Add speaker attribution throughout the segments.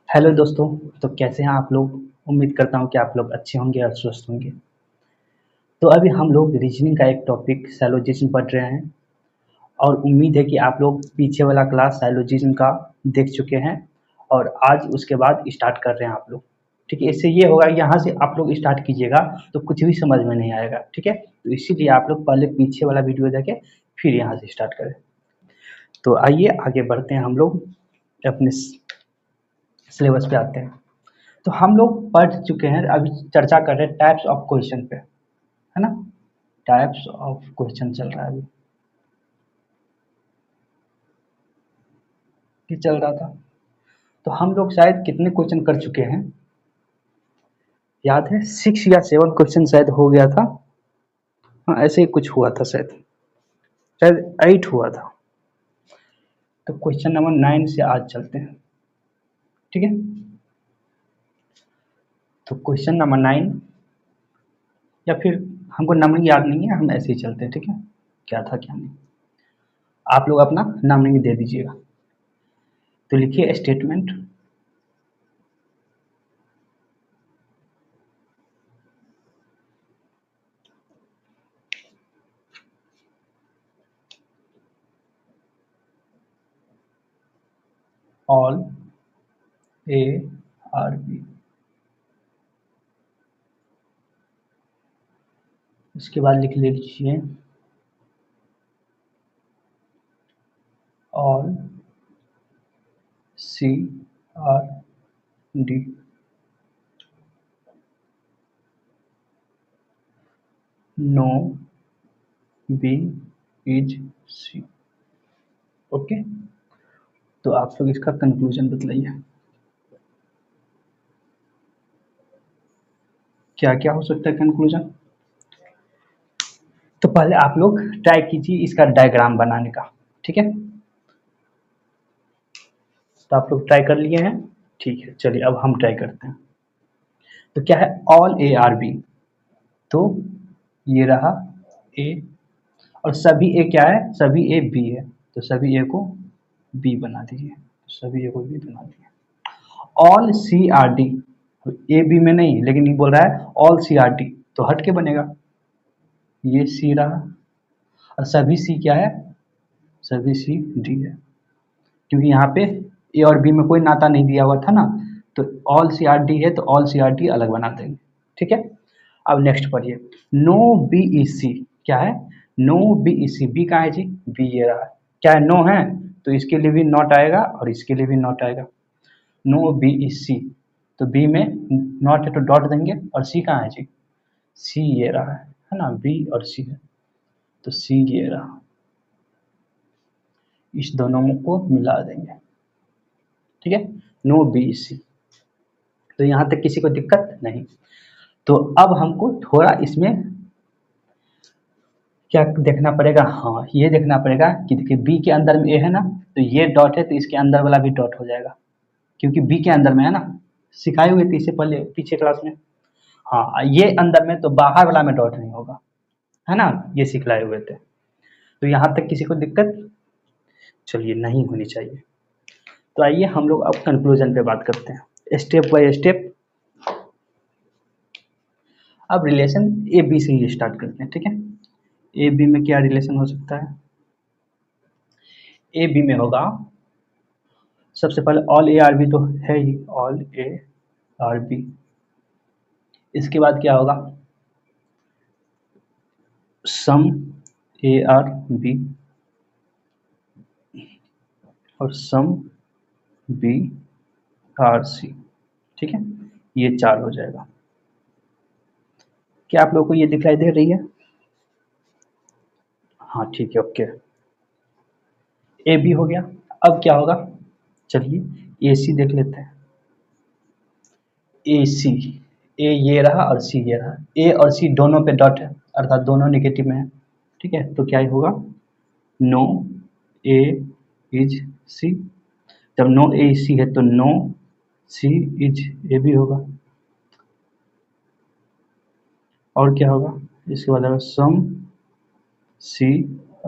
Speaker 1: Hello दोस्तों। तो कैसे हैं आप लोग। उम्मीद करता हूं कि आप लोग अच्छे होंगे और स्वस्थ होंगे। तो अभी हम लोग रीजनिंग का एक टॉपिक साइलोजिज्म पढ़ रहे हैं और उम्मीद है कि आप लोग पीछे वाला क्लास साइलोजिज्म का देख चुके हैं और आज उसके बाद स्टार्ट कर रहे हैं आप लोग। ठीक है, इससे ये होगा यहाँ से आप लोग स्टार्ट कीजिएगा तो कुछ भी समझ में नहीं आएगा। ठीक है, तो इसीलिए आप लोग पहले पीछे वाला वीडियो देखें फिर यहाँ से स्टार्ट करें। तो आइए आगे बढ़ते हैं, हम लोग अपने सिलेबस पे आते हैं। तो हम लोग पढ़ चुके हैं, अभी चर्चा कर रहे हैं टाइप्स ऑफ क्वेश्चन पे, है ना। टाइप्स ऑफ क्वेश्चन चल रहा है अभी, ये चल रहा था। तो हम लोग शायद कितने क्वेश्चन कर चुके हैं, याद है 6 या 7 क्वेश्चन शायद हो गया था। हाँ, ऐसे ही कुछ हुआ था, शायद शायद 8 हुआ था। तो क्वेश्चन नंबर 9 से आज चलते हैं। ठीक है, तो क्वेश्चन नंबर 9, या फिर हमको नंबरिंग याद नहीं है, हम ऐसे ही चलते हैं। ठीक है, क्या था क्या नहीं, आप लोग अपना नंबरिंग दे दीजिएगा। तो लिखिए statement all A are B. इसके बाद लिख लीजिए all C are D no B is C. Okay, तो आप लोग इसका कंक्लूजन बतलाइए, क्या क्या हो सकता है कंक्लूजन। तो पहले आप लोग ट्राई कीजिए इसका डायग्राम बनाने का। ठीक है, तो आप लोग ट्राई कर लिए हैं। ठीक है, चलिए अब हम ट्राई करते हैं। तो क्या है ऑल ए आर बी, तो ये रहा ए और सभी ए क्या है, सभी ए बी है, तो सभी ए को बी बना दीजिए, सभी ए को बी बना दीजिए। All C are D, A B में नहीं लेकिन ये बोल रहा है ऑल सी आर डी, तो हट के बनेगा, ये सी रहा और सभी सी क्या है, सभी सी डी है, क्योंकि यहाँ पे ए और बी में कोई नाता नहीं दिया हुआ था ना। तो ऑल सी आर डी है तो ऑल सी आर डी अलग बना देंगे। ठीक है, अब नेक्स्ट पढ़िए नो बी ई सी, क्या है नो बी ई सी, बी कहाँ है जी, बी ये रहा है, क्या है नो है, तो इसके लिए भी नॉट आएगा और इसके लिए भी नॉट आएगा। नो बी ई सी, तो बी में नॉट है तो डॉट देंगे और सी कहाँ है जी, सी ये रहा है ना, बी और सी है तो सी ये रहा, इस दोनों को मिला देंगे। ठीक है, नो बी सी, तो यहाँ तक किसी को दिक्कत नहीं। तो अब हमको थोड़ा इसमें क्या देखना पड़ेगा, हाँ ये देखना पड़ेगा कि देखिए बी के अंदर में ए है ना, तो ये डॉट है तो इसके अंदर वाला भी डॉट हो जाएगा, क्योंकि बी के अंदर में है ना, सिखाए हुए थे इससे पहले पीछे क्लास में। हाँ, ये अंदर में तो बाहर वाला में डॉट नहीं होगा, है ना, ये सिखलाए हुए थे। तो यहाँ तक किसी को दिक्कत, चलिए नहीं होनी चाहिए। तो आइए हम लोग अब कंक्लूजन पे बात करते हैं स्टेप बाय स्टेप। अब रिलेशन ए बी से ही स्टार्ट करते हैं। ठीक है, ए बी में क्या रिलेशन हो सकता है, ए बी में होगा सबसे पहले ऑल ए आर बी तो है ही, ऑल ए आर बी। इसके बाद क्या होगा सम ए आर बी और सम बी आर सी। ठीक है, ये 4 हो जाएगा। क्या आप लोगों को ये दिखाई दे रही है, हाँ ठीक है, ओके। ए बी हो गया, अब क्या होगा, चलिए ए सी देख लेते हैं। ए सी, ए ये रहा और सी ये रहा, ए और सी दोनों पे डॉट है अर्थात दोनों नेगेटिव में है। ठीक है, तो क्या होगा नो ए इज सी, जब नो ए सी है तो नो सी इज ए भी होगा। और क्या होगा, इसके बाद सम सी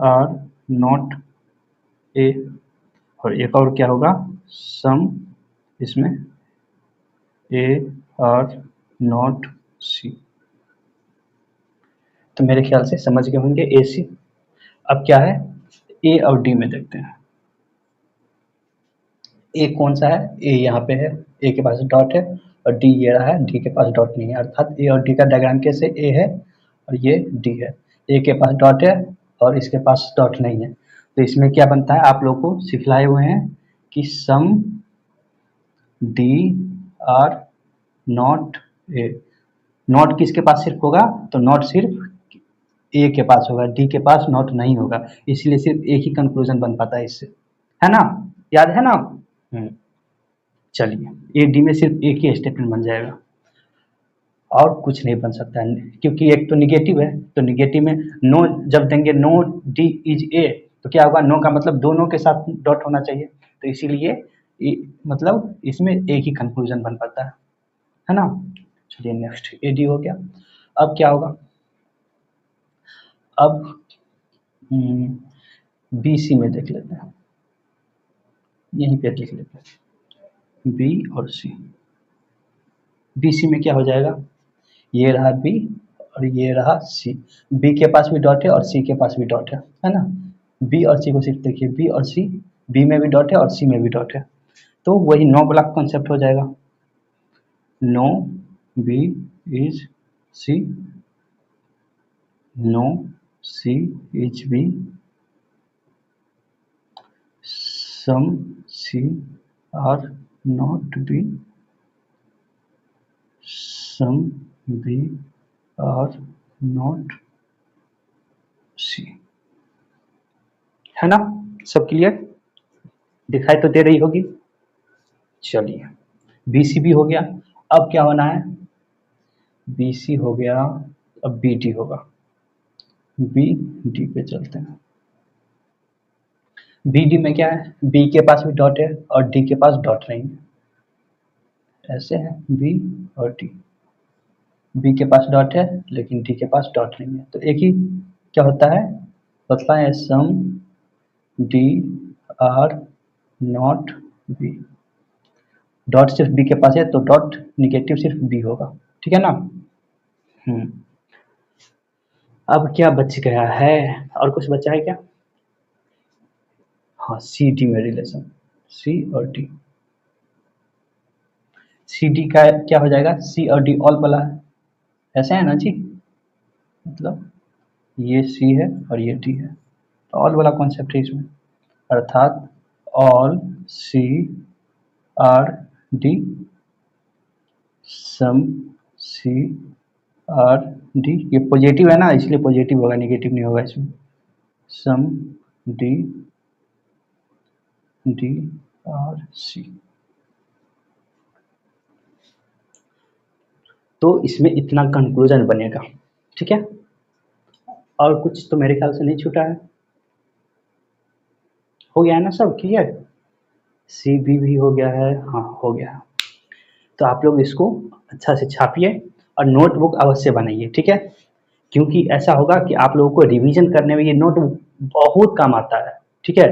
Speaker 1: आर नॉट ए, और एक और क्या होगा सम इसमें ए और नॉट सी। तो मेरे ख्याल से समझ गए होंगे ए सी। अब क्या है, ए और डी में देखते हैं। ए कौन सा है, ए यहाँ पे है, ए के पास डॉट है, और डी ये रहा है, डी के पास डॉट नहीं है, अर्थात ए और डी का डायग्राम कैसे, ए है और ये डी है, ए के पास डॉट है और इसके पास डॉट नहीं है। तो इसमें क्या बनता है, आप लोग को सिखलाए हुए हैं कि some D are not A. Not किसके पास सिर्फ होगा, तो नॉट सिर्फ ए के पास होगा, डी के पास नॉट नहीं होगा, इसलिए सिर्फ एक ही कंक्लूजन बन पाता है इससे, है ना, याद है ना। चलिए, ए डी में सिर्फ एक ही स्टेटमेंट बन जाएगा और कुछ नहीं बन सकता है, क्योंकि एक तो निगेटिव है, तो निगेटिव में नो जब देंगे, नो डी इज ए, तो क्या होगा, नो का मतलब दोनों के साथ डॉट होना चाहिए, तो इसीलिए मतलब इसमें एक ही कंक्लूजन बन पाता है ना। चलिए नेक्स्ट, ए डी हो गया। अब क्या होगा, अब बी सी में देख लेते हैं, यहीं पे लिख लेते हैं बी और सी। बी सी में क्या हो जाएगा, ये रहा बी और ये रहा सी, बी के पास भी डॉट है और सी के पास भी डॉट है ना। बी और सी को सिर्फ देखिए, बी और सी, बी में भी डॉट है और सी में भी डॉट है, तो वही नो ब्लॉक कॉन्सेप्ट हो जाएगा, no B is C, no C is B, some C are not B, some B are not C, है ना। सब क्लियर, दिखाई तो दे रही होगी। चलिए, बी सी भी हो गया। अब क्या होना है, बी सी हो गया, अब बी डी होगा, बी डी पे चलते हैं। बी डी में क्या है, बी के पास भी डॉट है और डी के पास डॉट नहीं है, ऐसे है बी और डी, बी के पास डॉट है लेकिन डी के पास डॉट नहीं है, तो एक ही क्या होता है, बताएं, some D are not B, not सिर्फ बी के पास है तो डॉट निगेटिव सिर्फ बी होगा, ठीक है ना। हम्म अब क्या बच गया है, और कुछ बचा है क्या, हाँ सी डी में रिलेशन, सी और डी, सी डी का क्या हो जाएगा, सी और डी ऑल वाला है, ऐसे है ना जी, मतलब ये सी है और ये डी है, तो ऑल वाला कॉन्सेप्ट है इसमें, अर्थात all C are D, some C are D, ये पॉजिटिव है ना इसलिए पॉजिटिव होगा, नेगेटिव नहीं होगा इसमें, सम डी डी आर सी। तो इसमें इतना कंक्लूजन बनेगा, ठीक है, और कुछ तो मेरे ख्याल से नहीं छूटा है, हो गया है ना सब क्लियर, सी बी भी हो गया है, हाँ हो गया है। तो आप लोग इसको अच्छा से छापिए और नोटबुक अवश्य बनाइए, ठीक है, क्योंकि ऐसा होगा कि आप लोगों को रिवीजन करने में ये नोटबुक बहुत काम आता है, ठीक है।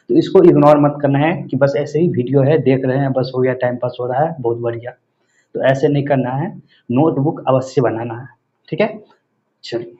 Speaker 1: तो इसको इग्नोर मत करना है कि बस ऐसे ही वीडियो है देख रहे हैं, बस हो गया, टाइम पास हो रहा है, बहुत बढ़िया, तो ऐसे नहीं करना है, नोटबुक अवश्य बनाना है, ठीक है। चलिए,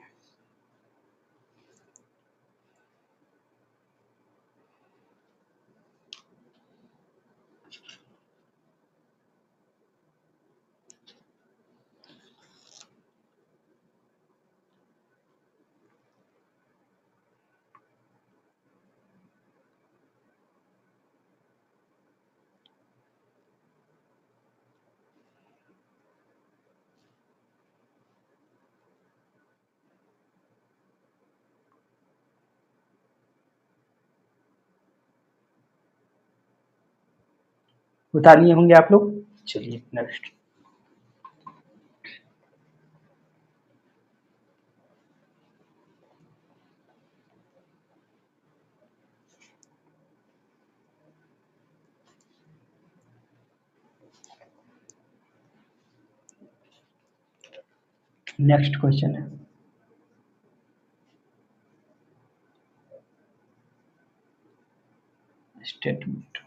Speaker 1: उतार लिए होंगे आप लोग। चलिए नेक्स्ट, नेक्स्ट क्वेश्चन है, स्टेटमेंट,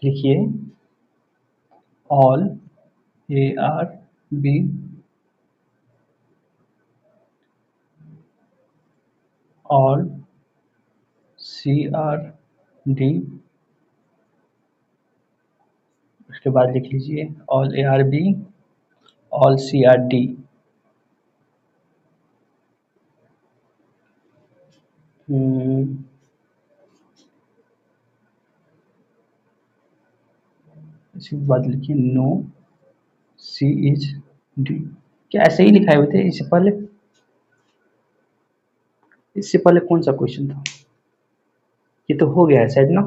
Speaker 1: लिखिए all A are B all C are D, उसके बाद लिख लीजिए all A are B all C are D. इसके बाद लिखिए नो सी इज डी। क्या ऐसे ही लिखाए हुए थे इससे पहले कौन सा क्वेश्चन था? ये तो हो गया है शायद ना।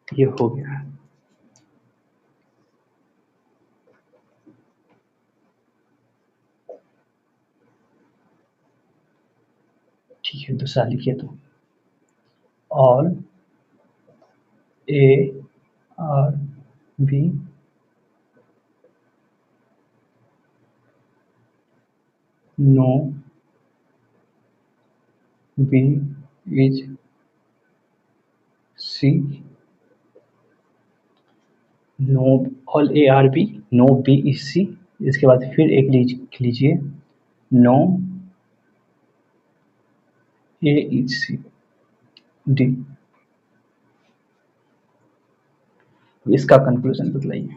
Speaker 1: ये हो गया है। ठीक है, दूसरा लिखिए तो all A are B no B is C. No all A are B no B is C. इसके बाद फिर एक लिख लीजिए no A is C D. इसका कंक्लूजन बतलाइए।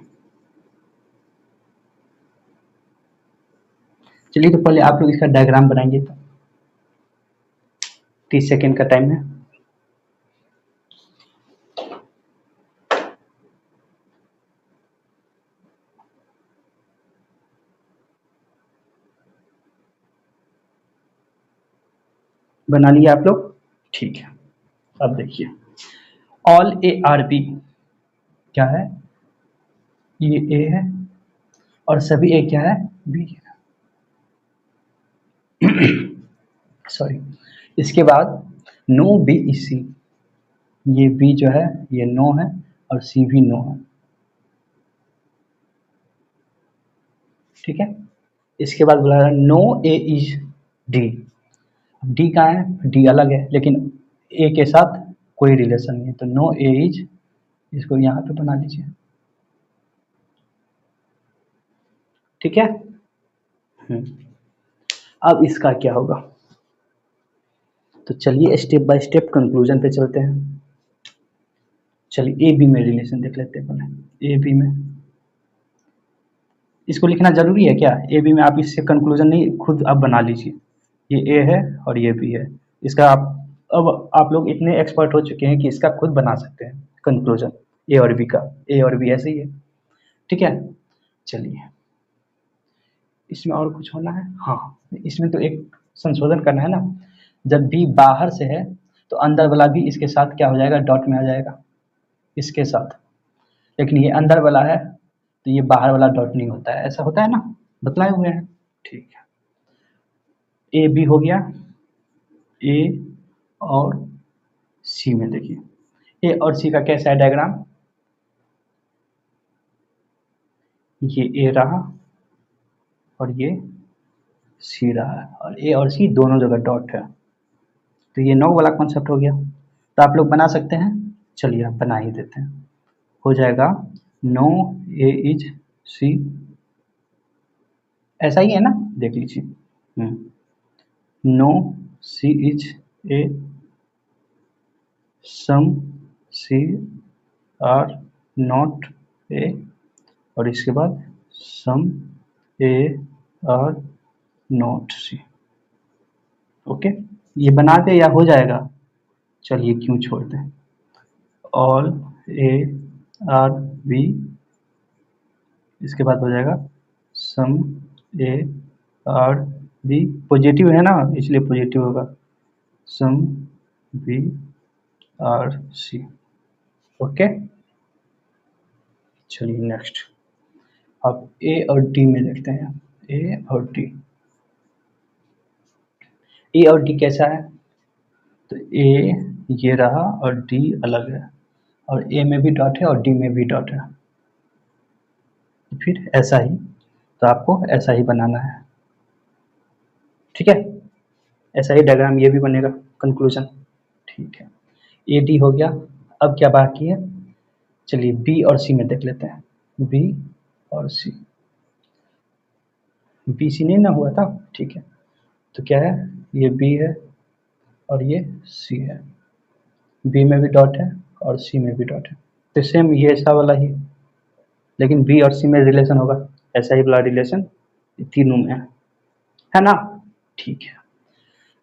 Speaker 1: चलिए तो पहले आप लोग इसका डायग्राम बनाएंगे तो 30 सेकेंड का टाइम है। बना लिया आप लोग? ठीक है, अब देखिए ऑल ए आर बी क्या है? ये ए है और सभी ए क्या है? बी है। सॉरी। इसके बाद नो बी इज सी। ये बी जो है ये नो है और सी भी नो है। ठीक है, इसके बाद बोला no A is D. D कहाँ है? डी अलग है लेकिन ए के साथ कोई रिलेशन नहीं है, तो नो ए इज, इसको यहाँ पे बना लीजिए। ठीक है। अब इसका क्या होगा? तो चलिए स्टेप बाय स्टेप कंक्लूजन पे चलते हैं। चलिए ए बी में रिलेशन देख लेते हैं पहले। ए बी में इसको लिखना जरूरी है क्या? ए बी में आप इससे कंक्लूजन नहीं, खुद आप बना लीजिए। ये ए है और ये बी है। इसका अब आप लोग इतने एक्सपर्ट हो चुके हैं कि इसका खुद बना सकते हैं कंक्लूजन ए और बी का। ए और बी ऐसे ही है। ठीक है, चलिए इसमें और कुछ होना है? हाँ, इसमें तो एक संशोधन करना है ना। जब बी बाहर से है तो अंदर वाला भी इसके साथ क्या हो जाएगा? डॉट में आ जाएगा इसके साथ। लेकिन ये अंदर वाला है तो ये बाहर वाला डॉट नहीं होता है। ऐसा होता है ना, बतलाए हुए हैं। ठीक है, ए बी हो गया। ए और सी में देखिए ए और सी का कैसा है डायग्राम? ये ए रहा और ये सी रहा है और ए और सी दोनों जगह डॉट है। तो ये नो वाला कॉन्सेप्ट हो गया। तो आप लोग बना सकते हैं। चलिए आप बना ही देते हैं। हो जाएगा नो ए इज सी। ऐसा ही है ना, देख लीजिए। No C is A some C are not A, और इसके बाद some A are not C. Okay, ये बना दे या हो जाएगा? चलिए क्यों छोड़ दें। ऑल ए आर बी, इसके बाद हो जाएगा some A are B. Positive है ना इसलिए पॉजिटिव होगा। Some B are C. Okay, चलिए नेक्स्ट अब ए और डी में देखते हैं। ए और डी, ए और डी कैसा है? तो ए ये रहा और डी अलग है, और ए में भी डॉट है और डी में भी डॉट है। फिर ऐसा ही, तो आपको ऐसा ही बनाना है। ठीक है, ऐसा ही डायग्राम ये भी बनेगा। कंक्लूजन। ठीक है, ए डी हो गया। अब क्या बाकी है, चलिए बी और सी में देख लेते हैं। बी और सी, बी सी नहीं ना हुआ था, ठीक है। तो क्या है, ये बी है और ये सी है। बी में भी डॉट है और सी में भी डॉट है, तो सेम ये ऐसा वाला ही, लेकिन बी और सी में रिलेशन होगा, ऐसा ही वाला रिलेशन तीनों में है ना। ठीक है,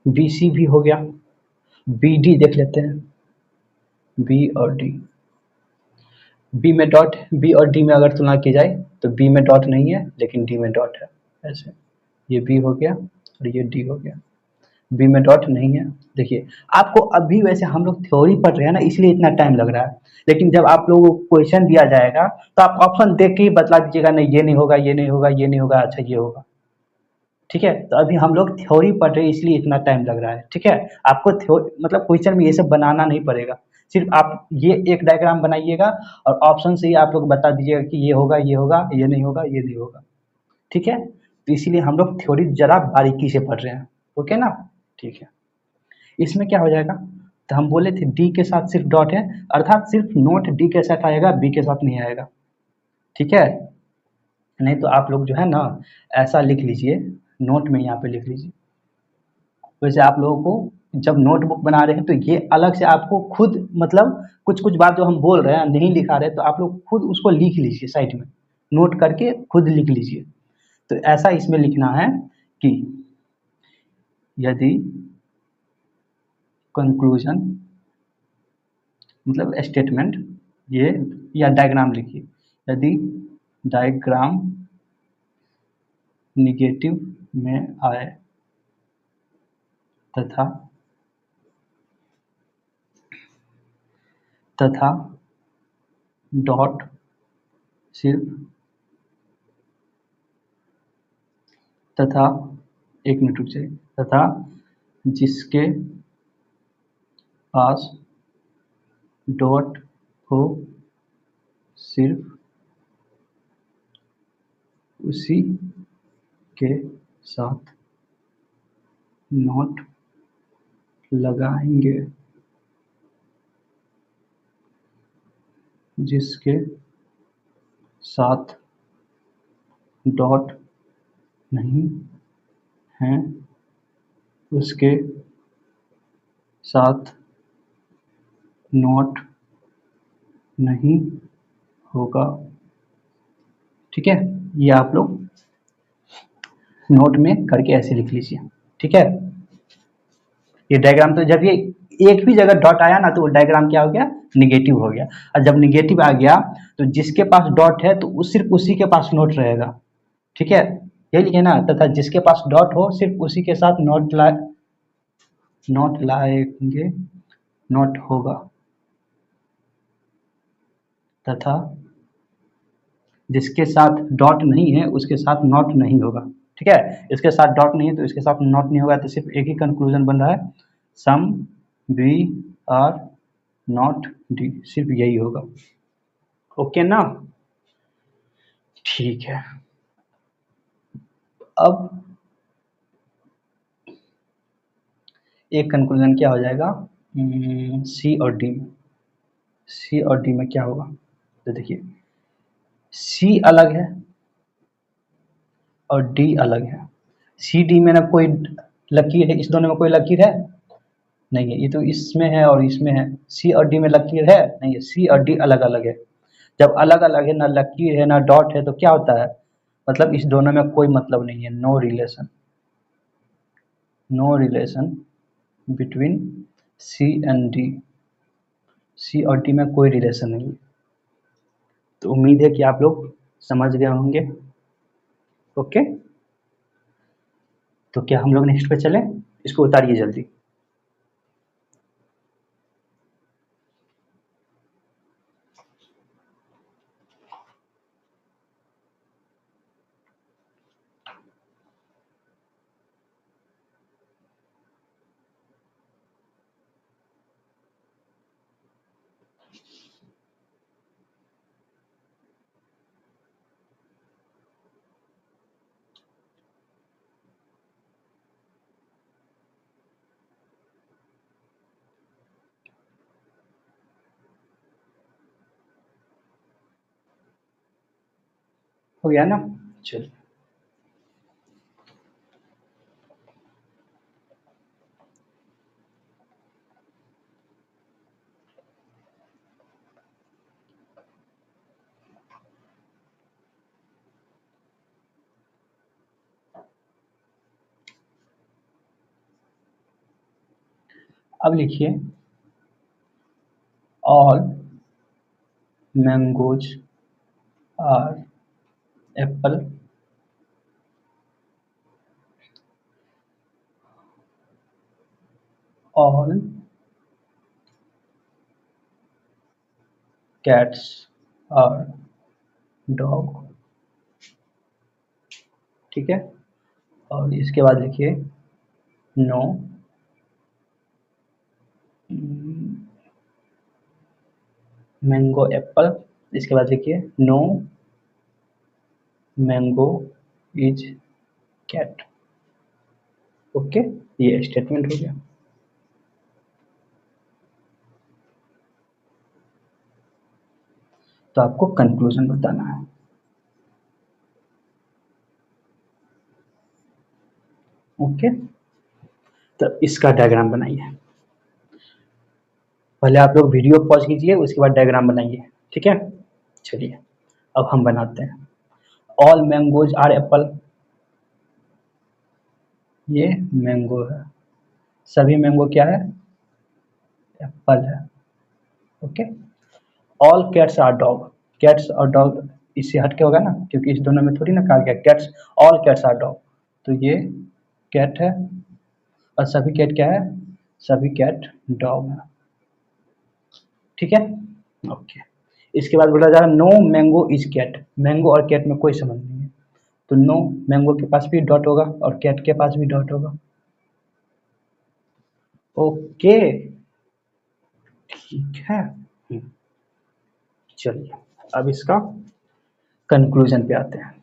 Speaker 1: बी सी भी हो गया। बी डी देख लेते हैं। बी और डी, बी में डॉट, बी और डी में अगर तुलना की जाए तो बी में डॉट नहीं है लेकिन डी में डॉट है, ऐसे। ये बी हो गया और ये डी हो गया। बी में डॉट नहीं है। देखिए, आपको अभी वैसे हम लोग थ्योरी पढ़ रहे हैं ना, इसलिए इतना टाइम लग रहा है, लेकिन जब आप लोगों को क्वेश्चन दिया जाएगा तो आप ऑप्शन देख के ही बतला दीजिएगा, नहीं ये नहीं होगा, ये नहीं होगा, ये नहीं होगा, अच्छा ये होगा। ठीक है, तो अभी हम लोग थ्योरी पढ़ रहे हैं इसलिए इतना टाइम लग रहा है। ठीक है, आपको मतलब क्वेश्चन में ये सब बनाना नहीं पड़ेगा, सिर्फ आप ये एक डायग्राम बनाइएगा और ऑप्शन से ही आप लोग बता दीजिएगा कि ये होगा, ये होगा, ये नहीं होगा, ये नहीं होगा। ठीक है, तो इसीलिए हम लोग थ्योरी जरा बारीकी से पढ़ रहे हैं। ओके ना, ठीक है। इसमें क्या हो जाएगा, तो हम बोले थे डी के साथ सिर्फ डॉट है, अर्थात सिर्फ नोट डी के साथ आएगा, बी के साथ नहीं आएगा। ठीक है, नहीं तो आप लोग जो है ना ऐसा लिख लीजिए, नोट में यहाँ पे लिख लीजिए। वैसे आप लोगों को जब नोटबुक बना रहे हैं तो ये अलग से आपको खुद मतलब कुछ कुछ बात जो हम बोल रहे हैं नहीं लिखा रहे, तो आप लोग खुद उसको लिख लीजिए, साइड में नोट करके खुद लिख लीजिए। तो ऐसा इसमें लिखना है कि यदि कंक्लूजन मतलब स्टेटमेंट, ये या डायग्राम लिखिए, यदि डायग्राम निगेटिव में आए तथा तथा डॉट सिर्फ तथा, एक मिनट रुक जाइए, तथा जिसके पास डॉट हो सिर्फ उसी के साथ नोट लगाएंगे, जिसके साथ डॉट नहीं है उसके साथ नोट नहीं होगा। ठीक है, ये आप लोग नोट में करके ऐसे लिख लीजिए। ठीक है, ये डायग्राम, तो जब ये एक भी जगह डॉट आया ना तो वो डायग्राम क्या हो गया, निगेटिव हो गया। और जब निगेटिव आ गया तो जिसके पास डॉट है तो सिर्फ उसी के पास नोट रहेगा। ठीक है, यही लिखे ना, तथा जिसके पास डॉट हो सिर्फ उसी के साथ नोट लाएंगे, नोट होगा, तथा जिसके साथ डॉट नहीं है उसके साथ नॉट नहीं होगा। ठीक है, इसके साथ डॉट नहीं है तो इसके साथ नॉट नहीं होगा, तो सिर्फ एक ही कंक्लूजन बन रहा है, some B are not D, सिर्फ यही होगा। ओके ना, ठीक है। अब एक कंक्लूजन क्या हो जाएगा, सी और डी में, सी और डी में क्या होगा, तो देखिए सी अलग है और डी अलग है। सी डी में ना कोई लकीर है, इस दोनों में कोई लकीर है नहीं है, ये तो इसमें है और इसमें है। सी और डी में लकीर है नहीं है, सी और डी अलग अलग है। जब अलग अलग है, ना लकीर है ना डॉट है, तो क्या होता है, मतलब इस दोनों में कोई मतलब नहीं है, no relation, no relation between C and D, C और डी में कोई रिलेशन नहीं है। तो उम्मीद है कि आप लोग समझ गए होंगे। ओके, तो क्या हम लोग नेक्स्ट पे चलें, इसको उतारिए जल्दी। हो गया ना। चलिए अब लिखिए all mangoes are apple, all cats are dog. ठीक है, और इसके बाद लिखिए नो मैंगो एप्पल। इसके बाद लिखिए no mango is cat. Okay, ये स्टेटमेंट हो गया। तो आपको कंक्लूजन बताना है। ओके, तो इसका डायग्राम बनाइए। पहले आप लोग वीडियो पॉज कीजिए, उसके बाद डायग्राम बनाइए। ठीक है, चलिए अब हम बनाते हैं। ऑल मैंगोज आर एप्पल, ये मैंगो है, सभी मैंगो क्या है, एप्पल है। Okay, all cats are dog, cats और डॉग इससे हट के होगा ना, क्योंकि इस दोनों में थोड़ी ना कहा गया cats, all cats are dog, तो ये कैट है और सभी कैट क्या है, सभी कैट डॉग है। ठीक है, ओके। इसके बाद बोला जा रहा है no mango is cat, mango और कैट में कोई संबंध नहीं है, तो नो मैंगो के पास भी डॉट होगा और कैट के पास भी डॉट होगा। ओके, ठीक है। चलिए अब इसका कंक्लूजन पे आते हैं।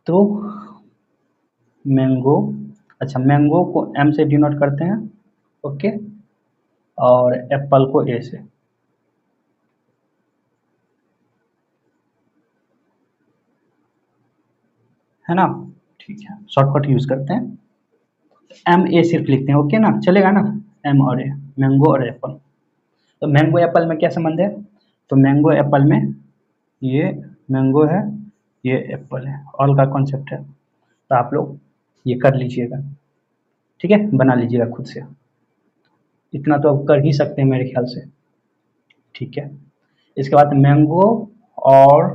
Speaker 1: तो मैंगो, अच्छा मैंगो को एम से डिनोट करते हैं, ओके, और एप्पल को ए से। है ना, ठीक है, शॉर्टकट यूज करते हैं, एम ए सिर्फ लिखते हैं। ओके ना, चलेगा ना, एम और ए, मैंगो और एप्पल। तो मैंगो एप्पल में क्या संबंध है, तो मैंगो एप्पल में ये मैंगो है, ये एप्पल है, ऑल का कॉन्सेप्ट है। तो आप लोग ये कर लीजिएगा, ठीक है, बना लीजिएगा खुद से, इतना तो आप कर ही सकते हैं मेरे ख्याल से। ठीक है, इसके बाद मैंगो और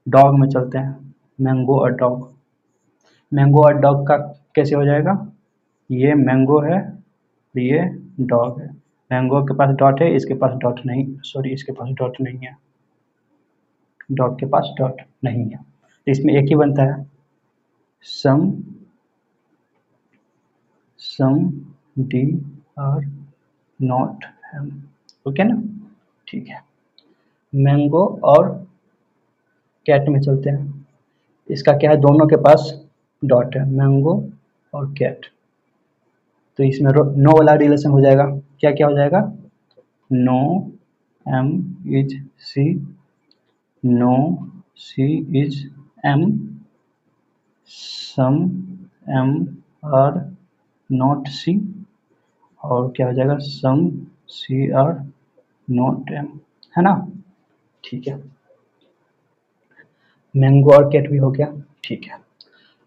Speaker 1: डॉग में चलते हैं। मैंगो और डॉग, मैंगो और डॉग का कैसे हो जाएगा, ये मैंगो है, ये डॉग है, मैंगो के पास डॉट है, इसके पास डॉट नहीं, सॉरी इसके पास डॉट नहीं है, डॉग के पास डॉट नहीं है, तो इसमें एक ही बनता है, some some D are not M. Okay ना, ठीक है। मैंगो और कैट में चलते हैं, इसका क्या है, दोनों के पास डॉट है, मैंगो और कैट, तो इसमें नो वाला रिलेशन हो जाएगा, क्या क्या हो जाएगा, no M is C, no C is M, some M are not C, और क्या हो जाएगा, some C are not M. है ना, ठीक है, मैंगो और कैट भी हो गया। ठीक है,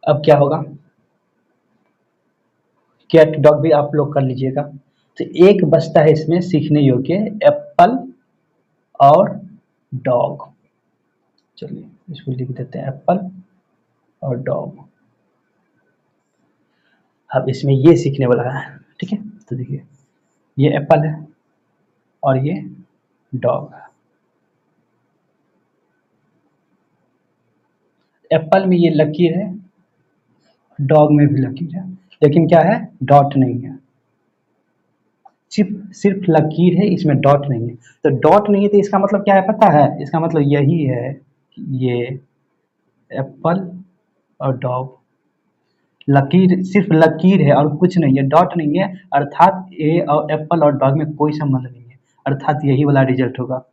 Speaker 1: अब क्या होगा, कैट डॉग भी आप लोग कर लीजिएगा। तो एक बचता है इसमें सीखने योग्य, एप्पल और डॉग। चलिए इसको लिख देते हैं, एप्पल और डॉग। अब इसमें ये सीखने वाला है, ठीक है, तो देखिए ये एप्पल है और ये डॉग है। एप्पल में ये लकीर है, डॉग में भी लकीर है, लेकिन क्या है, डॉट नहीं है, सिर्फ सिर्फ लकीर है, इसमें डॉट नहीं है। तो डॉट नहीं है तो इसका मतलब क्या है पता है, इसका मतलब यही है कि ये एप्पल और डॉग, लकीर सिर्फ लकीर है और कुछ नहीं है, डॉट नहीं है, अर्थात ए और एप्पल और डॉग में कोई संबंध नहीं है, अर्थात यही वाला रिजल्ट होगा।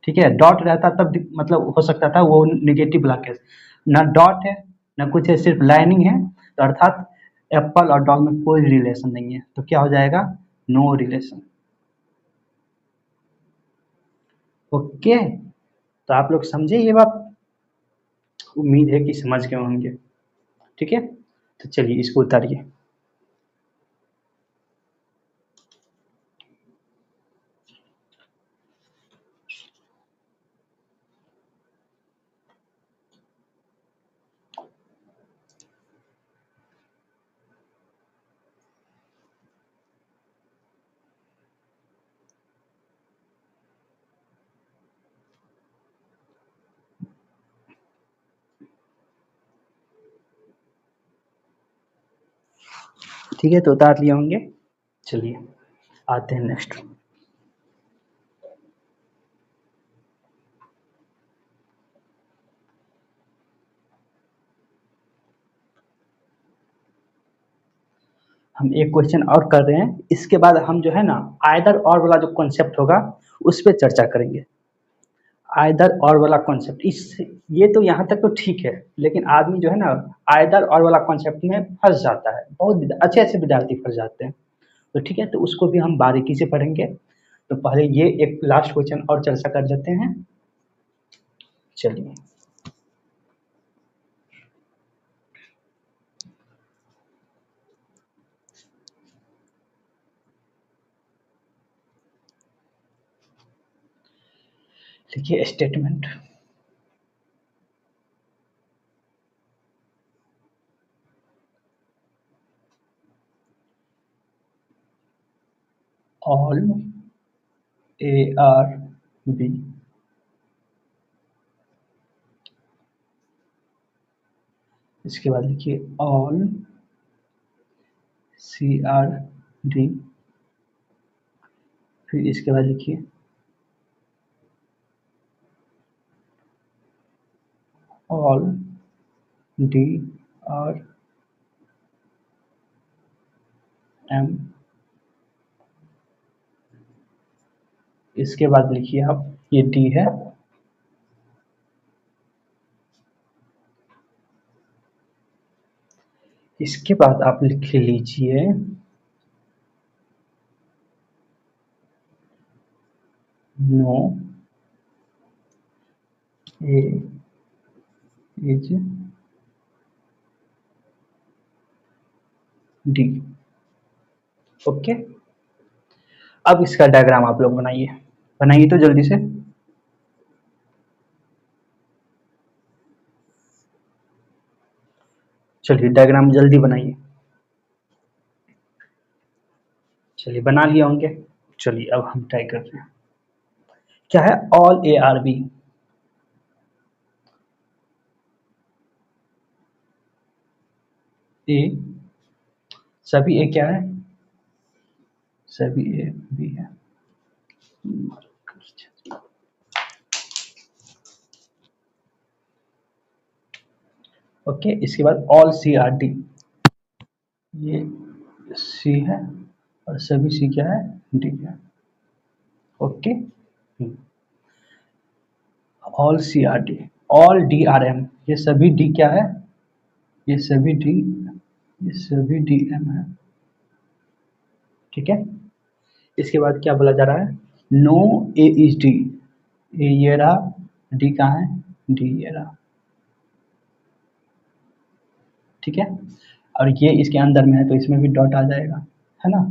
Speaker 1: ठीक है, डॉट रहता तब मतलब हो सकता था वो नेगेटिव वाला केस, ना डॉट है ना कुछ है, सिर्फ लाइनिंग है, तो अर्थात एप्पल और डॉग में कोई रिलेशन नहीं है, तो क्या हो जाएगा, नो रिलेशन। ओके, तो आप लोग समझे ये बात, उम्मीद है कि समझ गए होंगे। ठीक है, तो चलिए इसको उतारिए। ठीक है, तो उतार लिए होंगे। चलिए आते हैं नेक्स्ट। हम एक क्वेश्चन और कर रहे हैं, इसके बाद हम जो है ना आइदर और वाला जो कॉन्सेप्ट होगा उस पर चर्चा करेंगे। आइदर और वाला कॉन्सेप्ट, इस ये तो यहाँ तक तो ठीक है, लेकिन आदमी जो है ना आइदर और वाला कॉन्सेप्ट में फंस जाता है, बहुत अच्छे अच्छे विद्यार्थी फंस जाते हैं। तो ठीक है, तो उसको भी हम बारीकी से पढ़ेंगे। तो पहले ये एक लास्ट क्वेश्चन और चर्चा कर लेते हैं। चलिए, लिखिए स्टेटमेंट। ऑल ARB इसके बाद लिखिए ऑल CRD, फिर इसके बाद लिखिए ऑल DRM, इसके बाद लिखिए आप, ये D है, इसके बाद आप लिख लीजिए no A is D. Okay, अब इसका डायग्राम आप लोग बनाइए, बनाइए तो जल्दी से। चलिए डायग्राम जल्दी बनाइए। चलिए बना लिए होंगे। चलिए अब हम ट्राई करते हैं। क्या है ऑल ARB, ए, सभी ए क्या है, सभी ए बी है। ओके, इसके बाद ऑल CRD, ये सी है और सभी सी क्या है, डी है। Okay, all CRD, all DRM, ये सभी डी क्या है, ये सभी डी, ये सभी DM है। ठीक है, इसके बाद क्या बोला जा रहा है, नो ए इज डी, ये रहा, डी कहाँ है, डी ये रहा। ठीक है, और ये इसके अंदर में है तो इसमें भी डॉट आ जाएगा, है ना।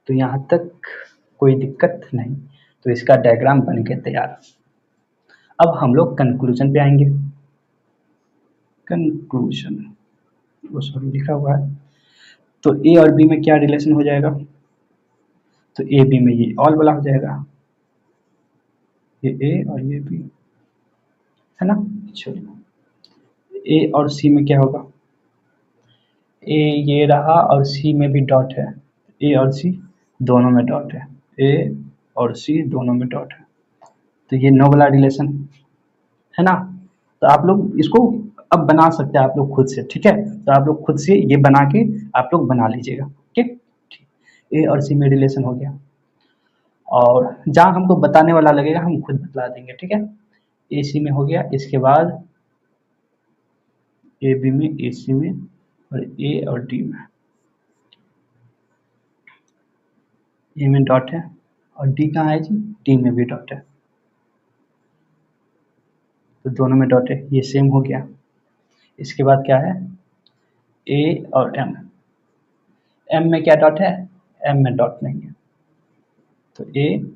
Speaker 1: तो यहाँ तक कोई दिक्कत नहीं, तो इसका डायग्राम बन के तैयार। अब हम लोग कंक्लूजन पे आएंगे। कंक्लूजन, वो सॉरी लिखा हुआ है, तो ए और बी में क्या रिलेशन हो जाएगा, तो ए बी में ये ऑल वाला हो जाएगा, ये ए और ये बी, है ना। चलिए ए और सी में क्या होगा, ए ये रहा और सी में भी डॉट है, ए और सी दोनों में डॉट है, ए और सी दोनों में डॉट है, तो ये नो वाला रिलेशन, है ना। तो आप लोग इसको अब बना सकते हैं आप लोग खुद से, ठीक है, तो आप लोग खुद से ये बना के आप लोग बना लीजिएगा। ठीक, ए और सी में रिलेशन हो गया। और जहाँ हमको बताने वाला लगेगा हम खुद बतला देंगे, ठीक है। ए सी में हो गया, इसके बाद ए बी में, ए सी में, और ए और डी में। ए में डॉट है और डी कहाँ है जी, डी में भी डॉट है, तो दोनों में डॉट है, ये सेम हो गया। इसके बाद क्या है, ए और एम। एम में क्या डॉट है, एम में डॉट नहीं है, तो ए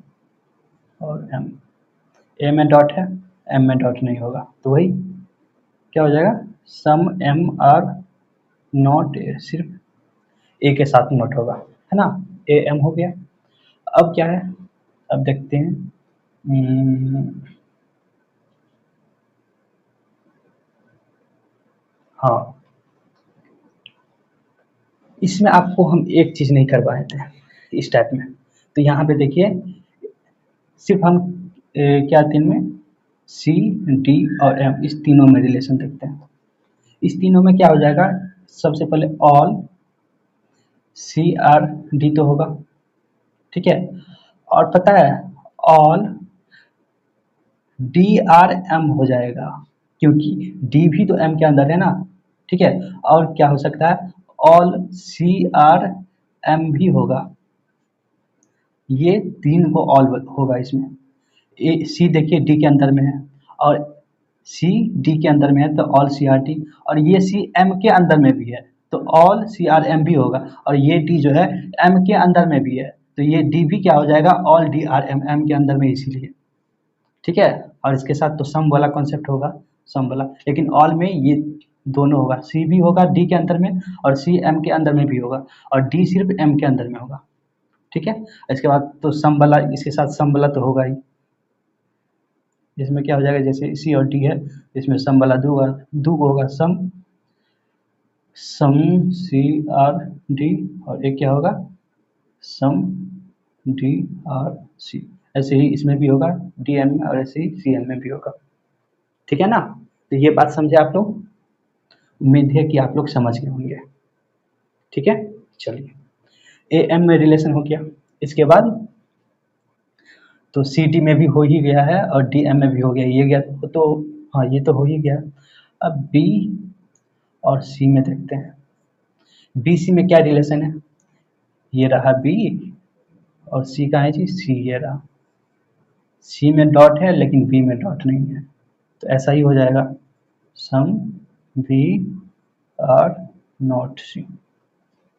Speaker 1: और एम। ए में डॉट है, एम में डॉट नहीं होगा, तो वही क्या हो जाएगा, सम एम आर नॉट ए, सिर्फ ए के साथ नोट होगा, है ना। ए एम हो गया। अब क्या है, अब देखते हैं, हाँ, इसमें आपको हम एक चीज़ नहीं करवाए थे इस टाइप में। तो यहाँ पे देखिए, सिर्फ हम क्या तीन में, सी डी और एम, इस तीनों में रिलेशन देखते हैं। इस तीनों में क्या हो जाएगा, सबसे पहले ऑल सी आर डी तो होगा, ठीक है। और पता है ऑल डी आर एम हो जाएगा, क्योंकि डी भी तो एम के अंदर है ना, ठीक है। और क्या हो सकता है, ऑल सी आर एम भी होगा, ये तीन को ऑल होगा इसमें। ए सी देखिए डी के अंदर में है, और सी डी के अंदर में है, तो ऑल सी आर टी। और ये सी एम के अंदर में भी है, तो ऑल सी आर एम भी होगा। और ये डी जो है एम के अंदर में भी है, तो ये डी भी क्या हो जाएगा, all D are M, M के अंदर में, इसीलिए, ठीक है। और इसके साथ तो सम वाला कॉन्सेप्ट होगा, सम वाला, लेकिन ऑल में ये दोनों होगा, सी भी होगा डी के अंदर में और सी एम के अंदर में भी होगा, और डी सिर्फ एम के अंदर में होगा, ठीक है। इसके बाद तो सम वाला, इसके साथ सम वाला तो होगा ही। इसमें क्या हो जाएगा, जैसे सी और डी है, इसमें सम वाला दो होगा, सम सम सी आर डी, और एक क्या होगा, सम डी आर सी। ऐसे ही इसमें भी होगा डी एम में, और ऐसे ही सी एम में भी होगा, ठीक है ना। तो ये बात समझे आप लोग, उम्मीद है कि आप लोग समझ गए होंगे, ठीक है। चलिए, ए एम में रिलेशन हो गया। इसके बाद तो सी डी में भी हो ही गया है, और डी एम में भी हो गया, ये गया तो, हाँ ये तो हो ही गया। अब बी और सी में देखते हैं, बी सी में क्या रिलेशन है, ये रहा बी, और सी का है जी, सी ये रहा। सी में डॉट है लेकिन बी में डॉट नहीं है, तो ऐसा ही हो जाएगा, some B are not C.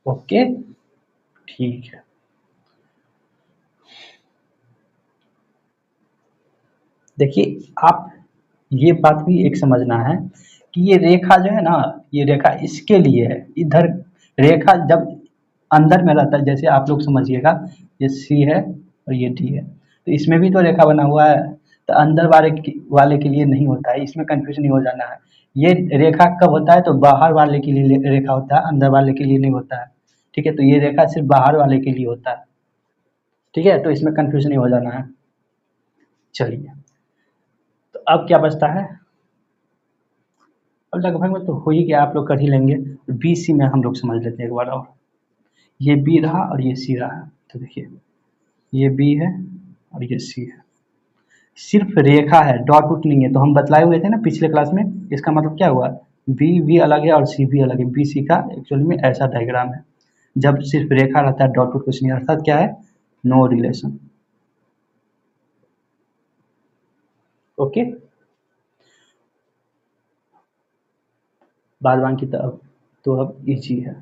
Speaker 1: Okay, ठीक है। देखिए, आप ये बात भी एक समझना है कि ये रेखा जो है ना, ये रेखा इसके लिए है, इधर रेखा जब अंदर में रहता है, जैसे आप लोग समझिएगा, ये सी है और ये डी है, तो इसमें भी तो रेखा बना हुआ है, तो अंदर वाले के लिए नहीं होता है, इसमें कंफ्यूज नहीं हो जाना है। ये रेखा कब होता है, तो बाहर वाले के लिए रेखा होता है, अंदर वाले के लिए नहीं होता है, ठीक है। तो ये रेखा सिर्फ बाहर वाले के लिए होता है, ठीक है, तो इसमें कंफ्यूज नहीं हो जाना है। चलिए, तो अब क्या बचता है, और लगभग में तो हो ही गया, आप लोग कर ही लेंगे। बी सी में हम लोग समझ लेते हैं एक बार और। ये बी रहा और ये सी रहा, तो देखिए ये बी है और ये सी है, सिर्फ रेखा है, डॉट उट नहीं है, तो हम बतलाए हुए थे ना पिछले क्लास में। इसका मतलब क्या हुआ, बी अलग है और सी भी अलग है, बी सी का एक्चुअली में ऐसा डायग्राम है, जब सिर्फ रेखा रहता है, डॉट उट कुछ नहीं, अर्थात क्या है, नो रिलेशन। ओके, बाद बाकी तो अब इजी है,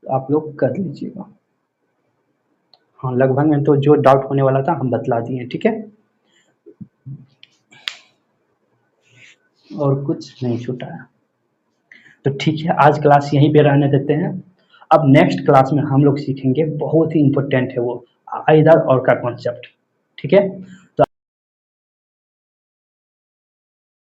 Speaker 1: तो आप लोग कर लीजिएगा। हाँ, लगभग में तो जो डाउट होने वाला था हम बतला दिए, ठीक है, और कुछ नहीं छूटा है। तो ठीक है, आज क्लास यहीं पे रहने देते हैं। अब नेक्स्ट क्लास में हम लोग सीखेंगे, बहुत ही इम्पोर्टेंट है वो, आइदर और का कॉन्सेप्ट, ठीक है।